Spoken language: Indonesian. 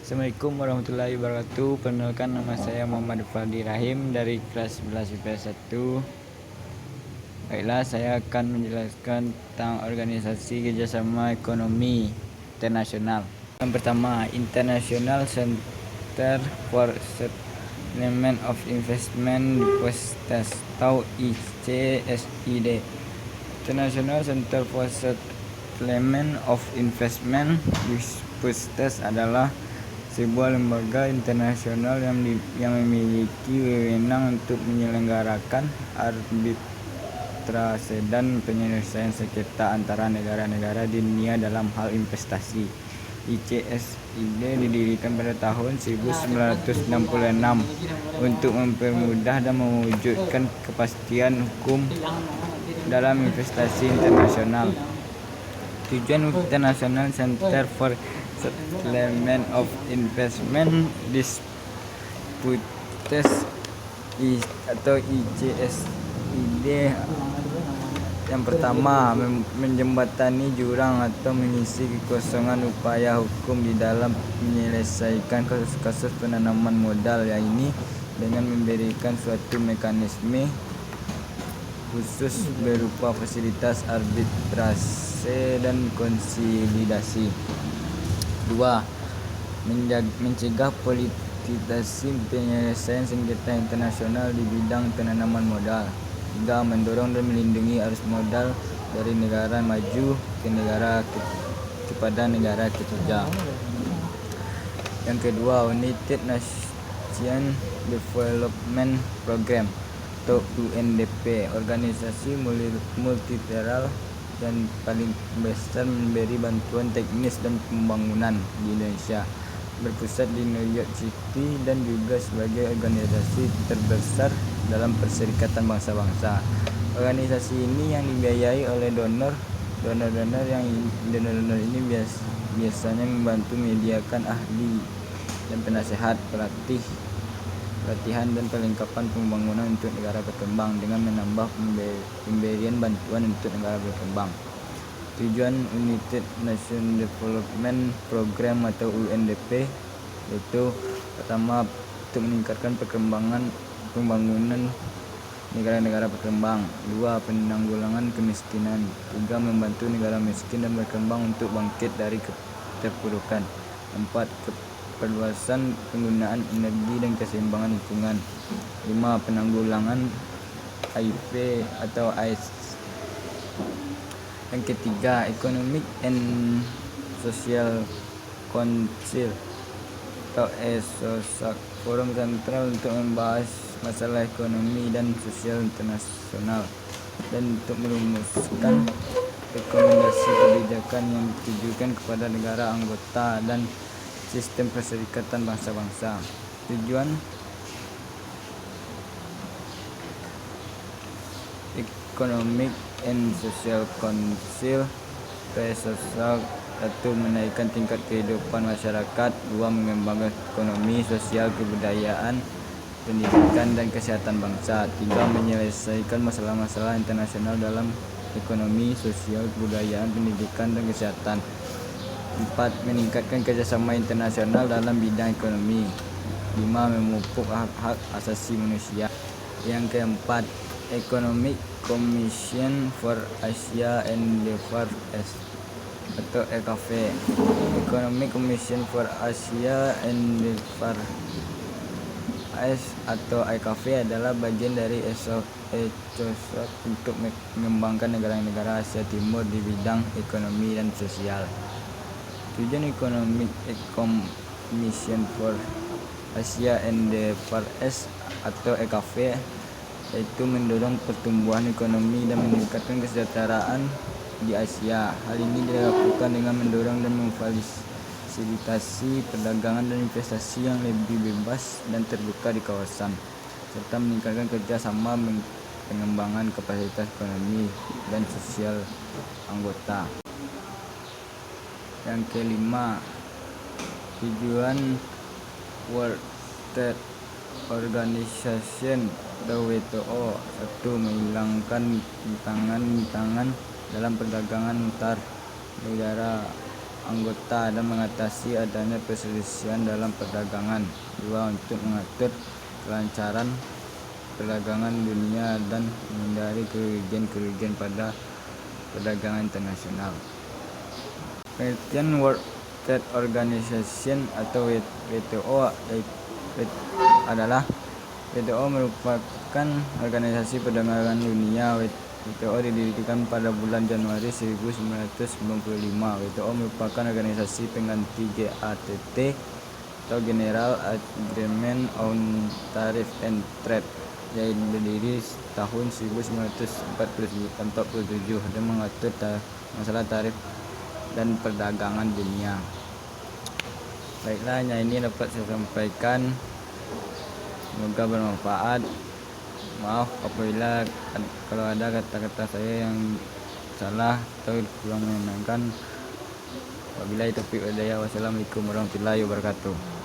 Assalamualaikum warahmatullahi wabarakatuh. Perkenalkan, nama saya Muhammad Faldi Rahim dari kelas 11 IPS 1. Baiklah, saya akan menjelaskan tentang organisasi kerjasama ekonomi internasional. Yang pertama, International Center for Settlement of Investment Depositors atau ICSID. International Center for Settlement of Investment Depositors adalah sebuah lembaga internasional yang memiliki wewenang untuk menyelenggarakan arbitrase dan penyelesaian sengketa antara negara-negara di dunia dalam hal investasi. ICSID didirikan pada tahun 1966 untuk mempermudah dan mewujudkan kepastian hukum dalam investasi internasional. Tujuan International Center for Settlement of Investment Disputes atau ICSID yang pertama, menjembatani jurang atau mengisi kekosongan upaya hukum di dalam menyelesaikan kasus-kasus penanaman modal, yaitu dengan memberikan suatu mekanisme khusus berupa fasilitas arbitrase dan konsolidasi. 2. Mencegah politisasi penyelesaian sengketa internasional di bidang penanaman modal. 3. Mendorong dan melindungi arus modal dari negara maju kepada negara ketiga. Yang kedua, United Nations Development Program atau UNDP, organisasi multilateral dan paling besar memberi bantuan teknis dan pembangunan di Indonesia, berpusat di New York City dan juga sebagai organisasi terbesar dalam Perserikatan Bangsa-Bangsa. Organisasi ini yang dibiayai oleh donor ini biasanya membantu menyediakan ahli dan penasehat, pelatihan dan perlengkapan pembangunan untuk negara berkembang dengan menambah pemberian bantuan untuk negara berkembang. Tujuan United Nations Development Program atau UNDP yaitu pertama, untuk meningkatkan pembangunan negara-negara berkembang. 2. Penanggulangan kemiskinan. 3. Membantu negara miskin dan berkembang untuk bangkit dari keterpurukan. 4. Perluasan penggunaan energi dan keseimbangan lingkungan. 5. Penanggulangan HIV atau AIDS. Yang ketiga, Economic and Social Council atau ESOSAC, forum sentral untuk membahas masalah ekonomi dan sosial internasional dan untuk merumuskan rekomendasi kebijakan yang ditujukan kepada negara anggota dan sistem Perserikatan Bangsa-Bangsa. Tujuan Economic and Social Council (ESOSAC) 1. Menaikkan tingkat kehidupan masyarakat. 2. Mengembangkan ekonomi, sosial, kebudayaan, pendidikan dan kesehatan bangsa. 3. Menyelesaikan masalah-masalah internasional dalam ekonomi, sosial, kebudayaan, pendidikan dan kesehatan. 4. Meningkatkan kerjasama internasional dalam bidang ekonomi. 5. Memupuk hak-hak asasi manusia. Yang keempat, Economic Commission for Asia and the Far East atau ECAFE. Economic Commission for Asia and the Far East atau ECAFE adalah bagian dari ECOSOC untuk mengembangkan negara-negara Asia Timur di bidang ekonomi dan sosial. Tujuan Economic Commission for Asia and the Far East atau ECAFE yaitu mendorong pertumbuhan ekonomi dan meningkatkan kesejahteraan di Asia. Hal ini dilakukan dengan mendorong dan memfasilitasi perdagangan dan investasi yang lebih bebas dan terbuka di kawasan, serta meningkatkan kerjasama pengembangan kapasitas ekonomi dan sosial anggota. Yang kelima, tujuan World Trade Organization atau WTO. 1. Menghilangkan rintangan dalam perdagangan antar negara anggota dan mengatasi adanya perselisihan dalam perdagangan. 2. Untuk mengatur kelancaran perdagangan dunia dan menghindari kerugian-kerugian pada perdagangan internasional. Penelitian World Trade Organization atau WTO adalah WTO merupakan organisasi perdagangan dunia. WTO didirikan pada bulan Januari 1995. WTO merupakan organisasi pengganti GATT atau General Agreement on Tariff and Trade yang berdiri tahun 1947 dan mengatur masalah tarif dan perdagangan dunia. Baiklah, hanya ini dapat saya sampaikan. Semoga bermanfaat. Maaf apabila kalau ada kata-kata saya yang salah atau kurang menyenangkan. Wabillahi taufiq wal hidayah. Wassalamualaikum warahmatullahi wabarakatuh.